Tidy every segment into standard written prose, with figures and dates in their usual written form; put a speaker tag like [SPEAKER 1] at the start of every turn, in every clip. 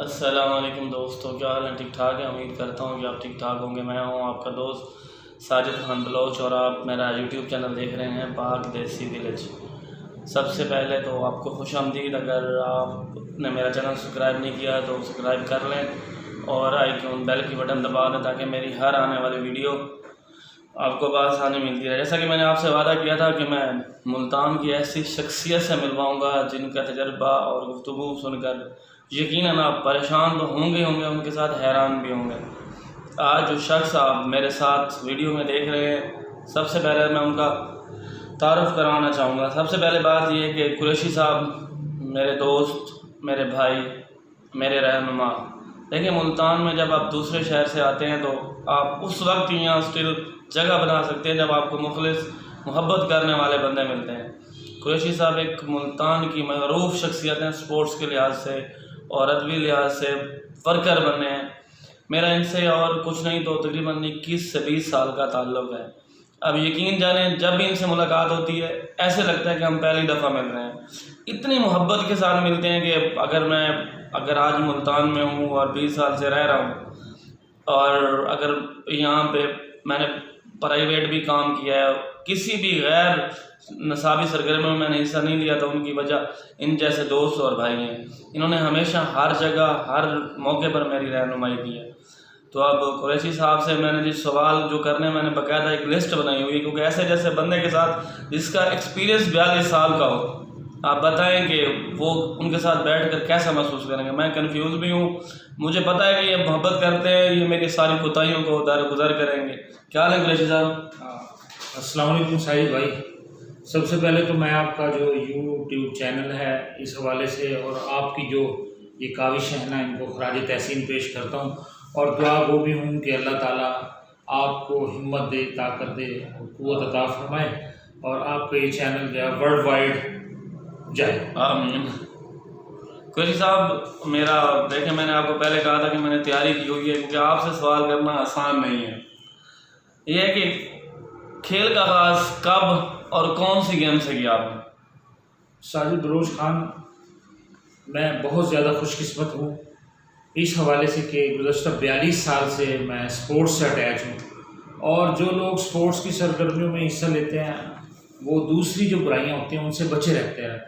[SPEAKER 1] अस्सलाम वालेकुम दोस्तों, क्या हाल है? ठीक ठाक है। उम्मीद करता हूँ कि आप ठीक ठाक होंगे। मैं हूँ आपका दोस्त साजिद खान बलोच और आप मेरा यूट्यूब चैनल देख रहे हैं पाक देसी विलेज। सबसे पहले तो आपको खुशामदीद। अगर आपने मेरा चैनल सब्सक्राइब नहीं किया तो सब्सक्राइब कर लें और आइकॉन बेल की बटन दबा दें ताकि मेरी हर आने वाली वीडियो आपको बआसानी मिलती है। जैसा कि मैंने आपसे वादा किया था कि मैं मुल्तान की ऐसी शख्सियत से मिलवाऊँगा जिनका तजर्बा और गुफ्तगू सुनकर यकीनन आप परेशान तो होंगे उनके साथ हैरान भी होंगे। आज जो शख्स आप मेरे साथ वीडियो में देख रहे हैं, सबसे पहले मैं उनका तारुफ़ करवाना चाहूँगा। सबसे पहले बात यह है कि कुरैशी साहब मेरे दोस्त, मेरे भाई, मेरे रहनुमा। देखिए, मुल्तान में जब आप दूसरे शहर से आते हैं तो आप उस वक्त यहाँ स्टिल जगह बना सकते हैं जब आपको मुखलिस मोहब्बत करने वाले बंदे मिलते हैं। कुरैशी साहब एक मुल्तान की मरूफ शख्सियत हैं, स्पोर्ट्स के लिहाज से और अदबी लिहाज से फ़र्कर बने हैं। मेरा इनसे और कुछ नहीं तो तकरीबन 21 से 20 साल का ताल्लुक़ है। अब यकीन जानें, जब भी इनसे मुलाकात होती है ऐसे लगता है कि हम पहली दफ़ा मिल रहे हैं। इतनी मोहब्बत के साथ मिलते हैं कि अगर आज मुल्तान में हूँ और 20 साल से रह रहा हूँ और अगर यहाँ पे मैंने प्राइवेट भी काम किया है, किसी भी गैर नसाबी सरगर्मी में मैंने हिस्सा नहीं लिया, तो उनकी वजह इन जैसे दोस्त और भाई हैं। इन्होंने हमेशा हर जगह हर मौके पर मेरी रहनुमाई की है। तो अब कुरैशी साहब से मैंने जिस सवाल जो करने मैंने बाकायदा एक लिस्ट बनाई हुई है, क्योंकि ऐसे जैसे बंदे के साथ जिसका एक्सपीरियंस 42 साल का हो, आप बताएं कि वो उनके साथ बैठ कर कैसा महसूस करेंगे। मैं कंफ्यूज भी हूँ। मुझे पता है कि ये मोहब्बत करते हैं, ये मेरी सारी कोताहियों को दरगुजर करेंगे। क्या हाल है कुरैशी साहब?
[SPEAKER 2] अस्सलाम वालेकुम साहिद भाई। सबसे पहले तो मैं आपका जो यूट्यूब चैनल है इस हवाले से और आपकी जो ये काविश है ना, इनको खराज तहसीन पेश करता हूँ और दुआ गो भी हूँ कि अल्लाह ताला आपको हिम्मत दे, ताकत दे, क़ुव्वत अता फरमाए और आपका ये चैनल जो है वर्ल्ड वाइड जाए।
[SPEAKER 1] आमीन। कुरैशी साहब, देखें, मैंने आपको पहले कहा था कि मैंने तैयारी की हुई है, क्योंकि आपसे सवाल करना आसान नहीं है। यह है कि खेल का आगाज़ कब और कौन सी गेम से किया आपने?
[SPEAKER 2] साजिद बलोच खान, मैं बहुत ज़्यादा खुशकिस्मत हूँ इस हवाले से कि गुज़श्ता 42 साल से मैं स्पोर्ट्स से अटैच हूँ और जो लोग स्पोर्ट्स की सरगर्मियों में हिस्सा लेते हैं वो दूसरी जो बुराइयाँ होती हैं उनसे बचे रहते हैं।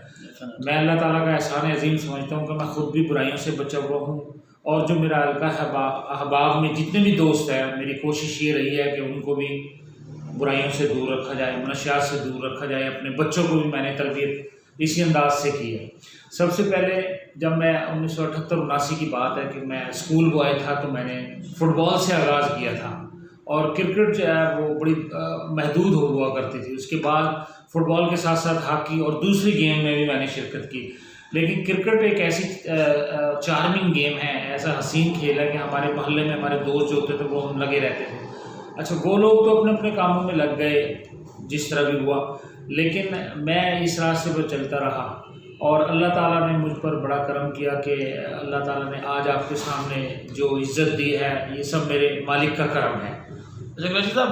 [SPEAKER 2] मैं अल्लाह ताला का एहसान अजीम समझता हूँ कि मैं ख़ुद भी बुराइयों से बचा हुआ हूँ और जो मेरा हल्का अहबाब में जितने भी दोस्त हैं, मेरी कोशिश ये रही है कि उनको भी बुराइयों से दूर रखा जाए, नशियात से दूर रखा जाए। अपने बच्चों को भी मैंने तरबियत इसी अंदाज से की है। सबसे पहले जब मैं 1978-79 की बात है कि मैं स्कूल बॉय था तो मैंने फ़ुटबॉल से आगाज़ किया था और क्रिकेट जो है वो बड़ी महदूद हुआ करती थी। उसके बाद फ़ुटबॉल के साथ साथ हॉकी और दूसरी गेम में भी मैंने शिरकत की। लेकिन क्रिकेट एक ऐसी चार्मिंग गेम है, ऐसा हसीन खेल है कि हमारे मोहल्ले में हमारे दोस्त जो होते थे वो हम लगे रहते थे। अच्छा, वो लोग तो अपने अपने कामों में लग गए जिस तरह भी हुआ, लेकिन मैं इस रास्ते पर चलता रहा और अल्लाह ताला ने मुझ पर बड़ा करम किया कि अल्लाह ताला ने आज आपके सामने जो इज़्ज़त दी है ये सब मेरे मालिक का करम है।
[SPEAKER 1] अच्छा कुरैशी साहब,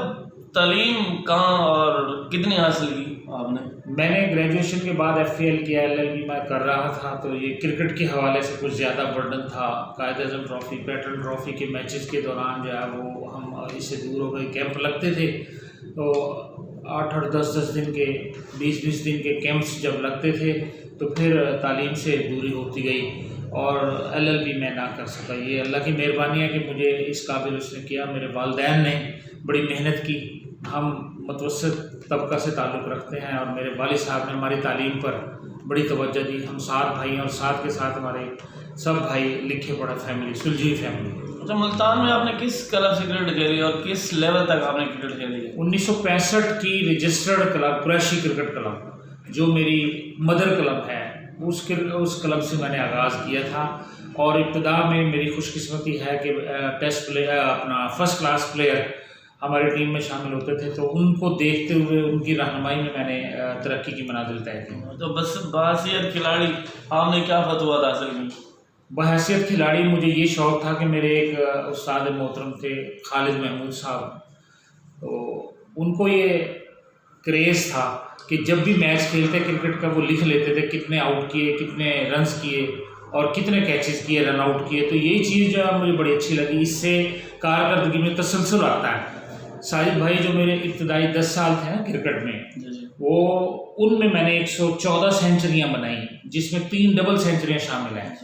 [SPEAKER 1] तालीम कहाँ और कितनी हासिल की आपने?
[SPEAKER 2] मैंने ग्रेजुएशन के बाद FAL किया, LLB मैं कर रहा था, तो ये क्रिकेट के हवाले से कुछ ज़्यादा बर्डन था। कायद-ए-आज़म ट्रॉफ़ी, पैटर्न ट्रॉफ़ी के मैचेस के दौरान जो है वो हम इससे दूर हो गए। कैंप लगते थे तो 8-8, 10-10 दिन के, 20-20 दिन के कैंप्स जब लगते थे तो फिर तालीम से दूरी होती गई और LLB मैं ना कर सका। ये अल्लाह की मेहरबानी है कि मुझे इस काबिल उसने किया। मेरे वालिदैन ने बड़ी मेहनत की। हम मुतवस्सित तबका से ताल्लुक़ रखते हैं और मेरे वालिद साहब ने हमारी तालीम पर बड़ी तवज्जो दी। हम 7 भाई हैं और 7 के साथ हमारे सब भाई लिखे पढ़े फैमिली, सुलझी फैमिली।
[SPEAKER 1] अच्छा, मुल्तान में आपने किस क्लब से क्रिकेट खेली और किस लेवल तक आपने क्रिकेट खेली है?
[SPEAKER 2] 1965 की registered club Qureshi cricket club जो मेरी मदर क्लब है उस क्लब से मैंने आगाज़ किया था और इब्तिदा में मेरी खुशकिस्मती है कि टेस्ट प्लेयर अपना फर्स्ट क्लास प्लेयर हमारी टीम में शामिल होते थे, तो उनको देखते हुए उनकी रहनुमाई में मैंने तरक्की की मनाजिल तय की।
[SPEAKER 1] तो बस बहैसियत खिलाड़ी आपने क्या फतवा हासिल की?
[SPEAKER 2] बहैसियत खिलाड़ी मुझे ये शौक़ था कि मेरे एक उस्ताद मोहतरम थे खालिद महमूद साहब, तो उनको ये क्रेज़ था कि जब भी मैच खेलते क्रिकेट का वो लिख लेते थे कितने आउट किए, कितने रन्स किए और कितने कैचेस किए, रन आउट किए। तो यही चीज़ जो है मुझे बड़ी अच्छी लगी, इससे कारकर्दगी में तसलसल आता है। साजिद भाई जो मेरे इब्तदाई 10 साल थे ना क्रिकेट में, वो उनमें मैंने 114 सेंचुरियाँ बनाई, जिसमें 3 डबल सेंचुरियाँ शामिल हैं।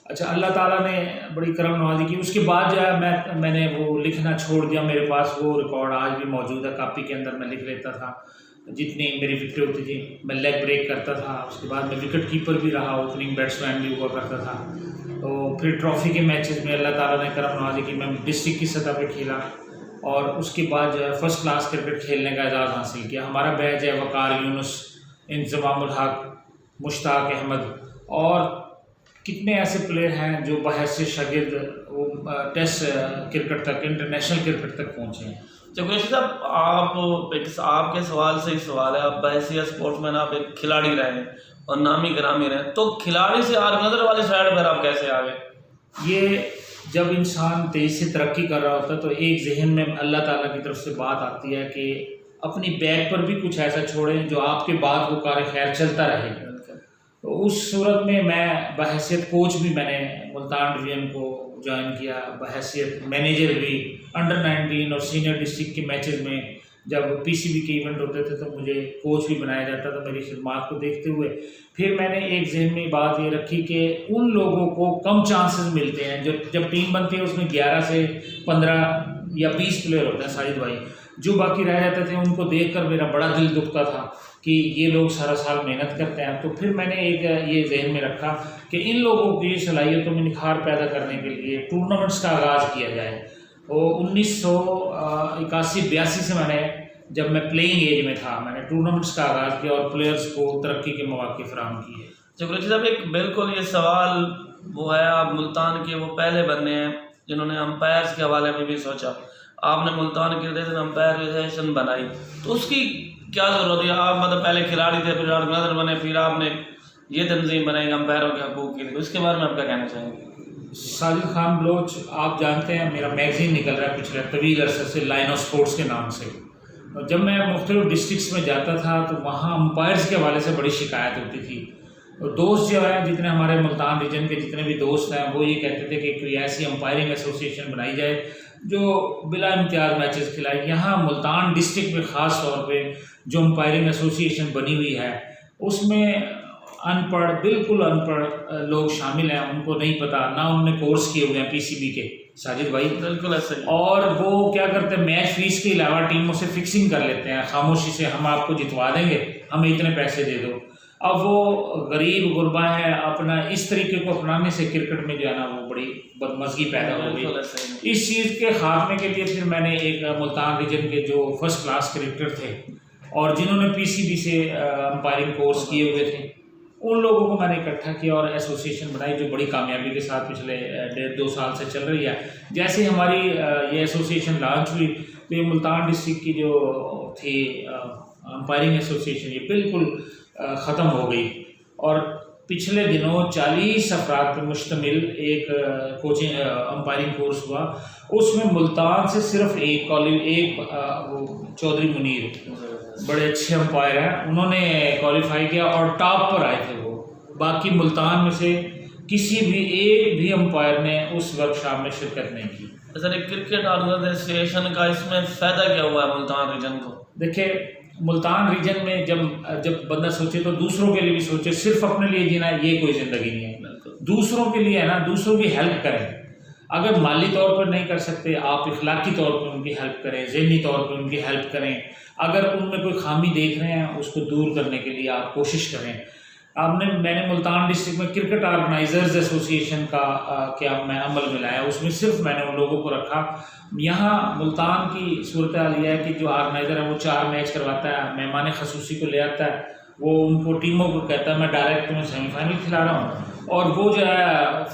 [SPEAKER 2] अच्छा, अल्लाह ताला ने बड़ी करम नवाजी की। उसके बाद जो है मैंने वो लिखना छोड़ दिया। मेरे पास वो रिकॉर्ड आज भी मौजूद है, कापी के अंदर मैं लिख लेता था जितनी मेरी विकेट होती थी। मैं लेग ब्रेक करता था, उसके बाद मैं विकेट कीपर भी रहा, ओपनिंग बैट्समैन भी हुआ करता था। तो फिर ट्रॉफ़ी के मैचेस में अल्लाह ताला ने करम नवाजी की, मैं डिस्ट्रिक्ट की सतह पे खेला और उसके बाद जो है फर्स्ट क्लास क्रिकेट खेलने का एजाज़ हासिल किया। हमारा बैच है वकार यूनुस, इंज़मामुल हक, मुश्ताक अहमद और कितने ऐसे प्लेयर हैं जो बहैसियत शागिर्द वो टेस्ट क्रिकेट तक, इंटरनेशनल क्रिकेट तक पहुँचे हैं।
[SPEAKER 1] तो कुरैशी साहब, आपके सवाल से ही सवाल है, आप बहैसियत स्पोर्ट्समैन, आप एक खिलाड़ी रहे हैं और नामी ग्रामी रहे, तो खिलाड़ी से ऑर्गेनाइजर वाली साइड पर आप कैसे आ गए?
[SPEAKER 2] ये जब इंसान तेज़ी से तरक्की कर रहा होता है तो एक जहन में अल्लाह ताला की तरफ से बात आती है कि अपनी बैग पर भी कुछ ऐसा छोड़ें जो आपके बाद वो कार खैर चलता रहे। तो उस सूरत में मैं बहैसियत कोच भी मैंने मुल्तान डिवीज़न को ज्वाइन किया, बहैसियत मैनेजर भी अंडर 19 और सीनियर डिस्ट्रिक्ट के मैचेस में जब पीसीबी के इवेंट होते थे तो मुझे कोच भी बनाया जाता था मेरी खिदमात को देखते हुए। फिर मैंने एक जहन में बात ये रखी कि उन लोगों को कम चांसेस मिलते हैं, जब टीम बनती है उसमें 11 से 15 या 20 प्लेयर होते हैं साजिद भाई, जो बाकी रह जाते थे उनको देखकर मेरा बड़ा दिल दुखता था कि ये लोग सारा साल मेहनत करते हैं। तो फिर मैंने एक ये जहन में रखा कि इन लोगों की सलाहियतों में निखार पैदा करने के लिए टूर्नामेंट्स का आगाज़ किया जाए। तो 1981-82 से मैंने, जब मैं प्लेइंग एज में था, मैंने टूर्नामेंट्स का आगाज़ किया और प्लेयर्स को तरक्की के मौके फराहम किए।
[SPEAKER 1] तो कुरैशी साहब, एक बिल्कुल ये सवाल वो है, आप मुल्तान के वो पहले बनने हैं जिन्होंने अंपायर्स के हवाले में भी सोचा। आपने मुल्तान की अंपायर एसोसिएशन बनाई, तो उसकी क्या ज़रूरत है? आप मतलब पहले खिलाड़ी थे, फिर ऑर्गेनाइजर बने, फिर आपने ये तंजीम बनाई अंपायरों के हकूक़ के लिए, उसके बारे में आप क्या कहना चाहेंगे?
[SPEAKER 2] साजिद खान बलोच, आप जानते हैं मेरा मैगज़ीन निकल रहा है पिछले तवील अरसे से लाइन ऑफ स्पोर्ट्स के नाम से। और जब मैं मुख्तलिफ डिस्ट्रिक्ट्स में जाता था तो वहाँ अंपायर्स के हवाले से बड़ी शिकायत होती थी। और दोस्त जो है, जितने हमारे मुल्तान रीजन के जितने भी दोस्त हैं, वो ये कहते थे कि कोई ऐसी अंपायरिंग एसोसिएशन बनाई जाए जो बिला इम्तियाज़ मैचेस खिलाए। यहाँ मुल्तान डिस्ट्रिक्ट में ख़ास तौर पे जो अंपायरिंग एसोसिएशन बनी हुई है उसमें अनपढ़, बिल्कुल अनपढ़ लोग शामिल हैं, उनको नहीं पता, ना उन्होंने कोर्स किए हुए हैं पीसीबी के साजिद भाई।
[SPEAKER 1] बिल्कुल ऐसे ही।
[SPEAKER 2] और वो क्या करते हैं, मैच फीस के अलावा टीमों से फिक्सिंग कर लेते हैं खामोशी से, हम आपको जितवा देंगे, हमें इतने पैसे दे दो। अब वो गरीब गुरबा है, अपना इस तरीके को अपनाने से क्रिकेट में जो है ना वो बड़ी बदमज़गी पैदा हो गई। इस चीज़ के खात्मे के लिए फिर मैंने एक मुल्तान रीजन के जो फर्स्ट क्लास क्रिकेटर थे और जिन्होंने पीसीबी से अंपायरिंग कोर्स किए हुए थे, उन लोगों को मैंने इकट्ठा किया और एसोसिएशन बनाई, जो बड़ी कामयाबी के साथ पिछले 1.5-2 साल से चल रही है। जैसे हमारी ये एसोसिएशन लॉन्च हुई तो ये मुल्तान डिस्ट्रिक्ट की जो थी अंपायरिंग एसोसिएशन, ये बिल्कुल ख़त्म हो गई। और पिछले दिनों 40 अफराद पर मुश्तमिल एक कोचिंग अंपायरिंग कोर्स हुआ, उसमें मुल्तान से सिर्फ एक वो चौधरी मुनीर, बड़े अच्छे अंपायर हैं, उन्होंने क्वालिफाई किया और टॉप पर आए थे वो। बाकी मुल्तान में से किसी भी एक भी अंपायर ने उस वर्कशॉप में शिरकत नहीं की।
[SPEAKER 1] सर, एक क्रिकेट ऑर्गेनाइजेशन का इसमें फ़ायदा क्या हुआ है मुल्तान रीजन को?
[SPEAKER 2] देखिए, मुल्तान रीजन में जब बंदा सोचे तो दूसरों के लिए भी सोचे, सिर्फ अपने लिए जीना ये कोई ज़िंदगी नहीं है। दूसरों के लिए है ना, दूसरों की हेल्प करें। अगर माली तौर पर नहीं कर सकते, आप इखलाकी तौर पर उनकी हेल्प करें, ज़हनी तौर पर उनकी हेल्प करें। अगर उनमें कोई खामी देख रहे हैं उसको दूर करने के लिए आप कोशिश करें। मैंने मुल्तान डिस्ट्रिक्ट में क्रिकेट ऑर्गेनाइजर्स एसोसिएशन का क्या मैं अमल में लाया, उसमें सिर्फ मैंने उन लोगों को रखा। यहाँ मुल्तान की सूरत हाल यह है कि जो ऑर्गेनाइज़र है वो 4 मैच करवाता है, मेहमान खसूसी को ले आता है, वो उनको टीमों को कहता है मैं डायरेक्ट तुम्हें सेमीफाइनल खिला रहा हूँ, और वो जो है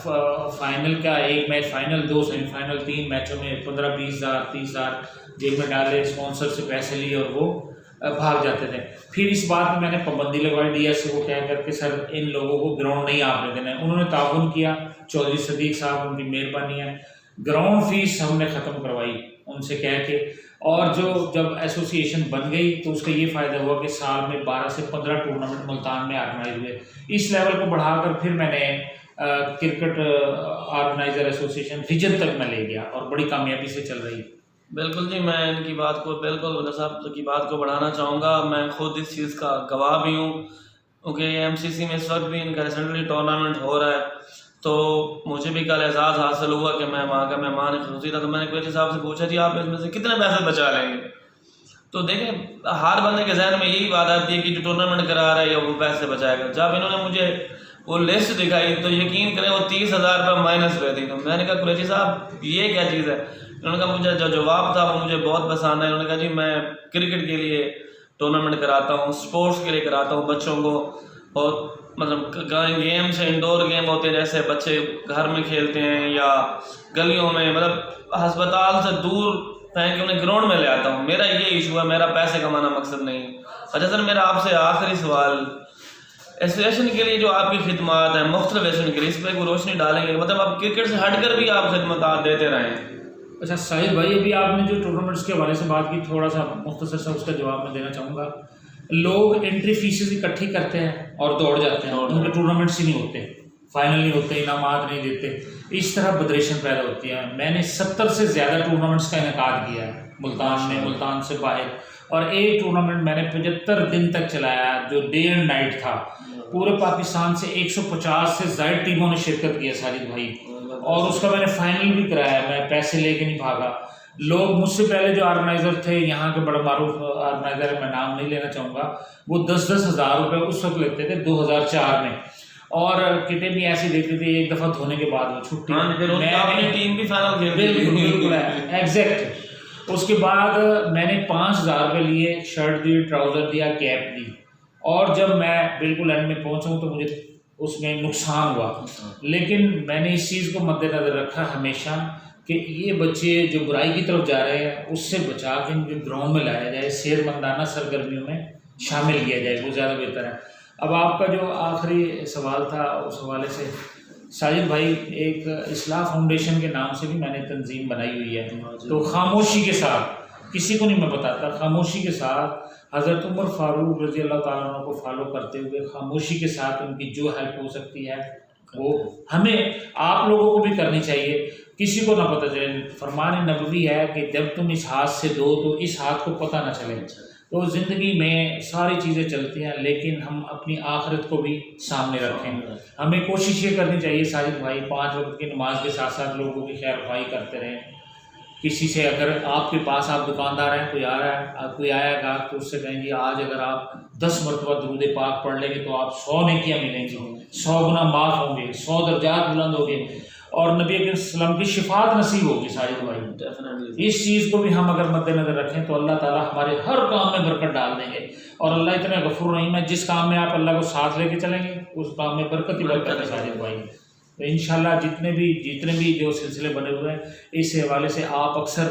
[SPEAKER 2] फाइनल का 1 मैच फाइनल, 2 सेमीफाइनल, 3 मैचों में 15-20 हज़ार 30 हज़ार जेब में डाले, स्पॉन्सर से पैसे लिए और वो भाग जाते थे। फिर इस बात में मैंने पाबंदी लगवाई डीएससी को कह करके, सर इन लोगों को ग्राउंड नहीं आपने देना है। उन्होंने ताउन किया, चौधरी सदीक साहब, उनकी मेहरबानी है। ग्राउंड फीस हमने ख़त्म करवाई उनसे कह के, और जब एसोसिएशन बन गई तो उसका ये फ़ायदा हुआ कि साल में 12 से 15 टूर्नामेंट मुल्तान में ऑर्गेनाइज हुए। इस लेवल को बढ़ाकर फिर मैंने क्रिकेट ऑर्गेनाइजर एसोसिएशन विजन तक मैं ले गया और बड़ी कामयाबी से चल रही है।
[SPEAKER 1] बिल्कुल जी, मैं इनकी बात को बिल्कुल वली साहब की बात को बढ़ाना चाहूँगा। मैं खुद इस चीज़ का गवाह भी हूँ, क्योंकि एमसीसी में इस वक्त भी इनका रिसेंटली टूर्नामेंट हो रहा है। तो मुझे भी कल एजाज़ हासिल हुआ कि मैं वहाँ का मेहमान खसूसी था। तो मैंने कुरैशी साहब से पूछा, जी आप इसमें से कितने पैसे बचा लेंगे? तो देखें, हर बंदे के जहन में यही बात आती है कि जो टूर्नामेंट करा रहा है या वो पैसे बचाएगा। जब इन्होंने मुझे वो लिस्ट दिखाई तो यकीन करें वो 30,000 रुपये माइनस पे थी। तो मैंने कहा कुरैशी साहब ये क्या चीज़ है? उन्होंने कहा मुझे जो जवाब था वो मुझे बहुत पसंद है। उन्होंने कहा जी मैं क्रिकेट के लिए टूर्नामेंट कराता हूँ, स्पोर्ट्स के लिए कराता हूँ बच्चों को। और मतलब गेम्स इंडोर गेम होते हैं, जैसे बच्चे घर में खेलते हैं या गलियों में, मतलब अस्पताल से दूर फेंक के उन्हें ग्राउंड में ले आता हूँ। मेरा ये इशू है, मेरा पैसे कमाना मकसद नहीं है। अच्छा सर, मेरा आपसे आखिरी सवाल, एसोसिएशन के लिए जो आपकी खिदमत है मुख्तलिफ एसोसिएशन के लिए, इस पर कोई रोशनी डालेंगे? मतलब आप क्रिकेट से हटकर भी आप खिदमत देते रहें।
[SPEAKER 2] अच्छा साहिल भाई, अभी आपने जो टूर्नामेंट्स के हवाले से बात की, थोड़ा सा मुख्तसर सा उसका जवाब मैं देना चाहूँगा। लोग एंट्री फीसेस इकट्ठी करते हैं और दौड़ जाते हैं, उनके टूर्नामेंट्स ही नहीं होते, फाइनल नहीं होते, इनामात नहीं देते। इस तरह बदरेशन पैदा होती है। मैंने 70 से ज़्यादा टूर्नामेंट्स का इनेकाद किया है मुल्तान में, मुल्तान से बाहर। और एक टूर्नामेंट मैंने 75 दिन तक चलाया जो डे एंड नाइट था। पूरे पाकिस्तान से 150 से ज़्यादा टीमों ने शिरकत की है साजिद भाई, और उसका मैंने फाइनल भी कराया। मैं पैसे लेके नहीं भागा। लोग मुझसे पहले जो ऑर्गेनाइज़र थे, यहाँ के बड़ा मारूफ ऑर्गेनाइज़र है, मैं नाम नहीं लेना चाहूँगा, वो 10-10 हज़ार रुपये उस वक्त लेते थे 2004 में। और किटें भी ऐसी देती थी, एक दफ़ा धोने के बाद वो छुट्टी।
[SPEAKER 1] मैंने टीम भी फाइनल खेल,
[SPEAKER 2] बिल्कुल एग्जैक्ट। उसके बाद मैंने 5,000 रुपये लिए, शर्ट दी, ट्राउज़र दिया, कैप दी। और जब मैं बिल्कुल एंड में पहुँचा तो मुझे उसमें नुकसान हुआ। लेकिन मैंने इस चीज़ को मद्देनज़र रखा हमेशा कि ये बच्चे जो बुराई की तरफ जा रहे हैं उससे बचा के इनके ग्राउंड में लाया जाए, सेहतमंदाना सरगर्मियों में शामिल किया जाए, वो ज़्यादा बेहतर है। अब आपका जो आखिरी सवाल था, उस हवाले से साजिद भाई, एक इस्लाह फाउंडेशन के नाम से भी मैंने तंजीम बनाई हुई है। तो खामोशी के साथ, किसी को नहीं मैं बताता, खामोशी के साथ हज़रत उमर फारूक रज़ी अल्लाह ताला अन्हु को फॉलो करते हुए खामोशी के साथ उनकी जो हेल्प हो सकती है वो हमें, आप लोगों को भी करनी चाहिए। किसी को ना पता चले। फरमान नबवी है कि जब तुम इस हाथ से दो तो इस हाथ को पता ना चले। तो ज़िंदगी में सारी चीज़ें चलती हैं, लेकिन हम अपनी आखिरत को भी सामने रखें। हमें कोशिश ये करनी चाहिए साजिद भाई, 5 वक्त की नमाज के साथ साथ लोगों की खैर ख्वाही करते रहें। किसी से अगर आपके पास, आप दुकानदार हैं, कोई आ रहा है, कोई आएगा तो उससे कहेंगे आज अगर आप 10 मरतबा दुरूद पाक पढ़ लेंगे तो आप 100 नेकियां मिलेंगी, 100 गुना माफ़ होंगे, 100 दर्जात बुलंद होंगे और नबी अकरम सल्लल्लाहु अलैहि वसल्लम की शिफात नसीब होगी साजिद भाई। डेफिनेटली इस चीज़ को भी हम अगर मद्देनज़र रखें तो अल्लाह ताला हमारे हर काम में बरकत डाल देंगे। और अल्लाह इतना गफूर रहीम है, जिस काम में आप अल्लाह को साथ लेके चलेंगे उस काम में बरकत ही बरकत है साजिद भाई। तो इंशाल्लाह जितने भी जो सिलसिले बने हुए हैं, इस हवाले से आप अक्सर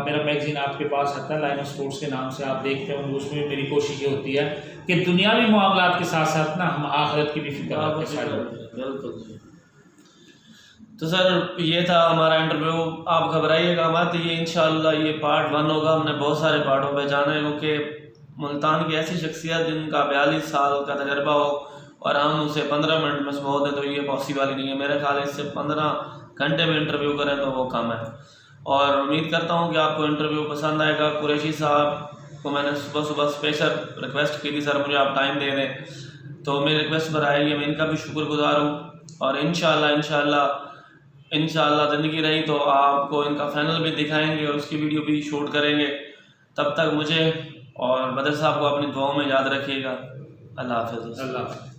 [SPEAKER 2] मेरा मैगज़ीन आपके पास आता है, लाइन ऑफ स्पोर्ट्स के नाम से आप देखते हैं। उसमें मेरी कोशिश ये होती है कि दुनियावी मामलात के साथ साथ ना हम आखिरत की भी फिक्र करें।
[SPEAKER 1] बिल्कुल। तो सर ये था हमारा इंटरव्यू। आप घबराइएगा मत, ये इंशाल्लाह ये पार्ट 1 होगा। हमने बहुत सारे पार्टों पे जाना है, क्योंकि मुल्तान की ऐसी शख्सियत जिनका 42 साल का तजर्बा हो और हम उसे 15 मिनट में समझ दें तो ये पॉसिबल ही नहीं है। मेरे ख्याल इससे 15 घंटे में इंटरव्यू करें तो वो कम है। और उम्मीद करता हूँ कि आपको इंटरव्यू पसंद आएगा। कुरैशी साहब को मैंने सुबह स्पेशल रिक्वेस्ट की थी, सर मुझे आप टाइम दे दें, तो मेरी रिक्वेस्ट पर आएगी। मैं इनका भी शुक्रगुजार हूँ। और इंशाल्लाह ज़िंदगी रही तो आपको इनका फाइनल भी दिखाएंगे और उसकी वीडियो भी शूट करेंगे। तब तक मुझे और बदर साहब को अपनी दुआओं में याद रखिएगा। अल्लाह हाफ़िज़।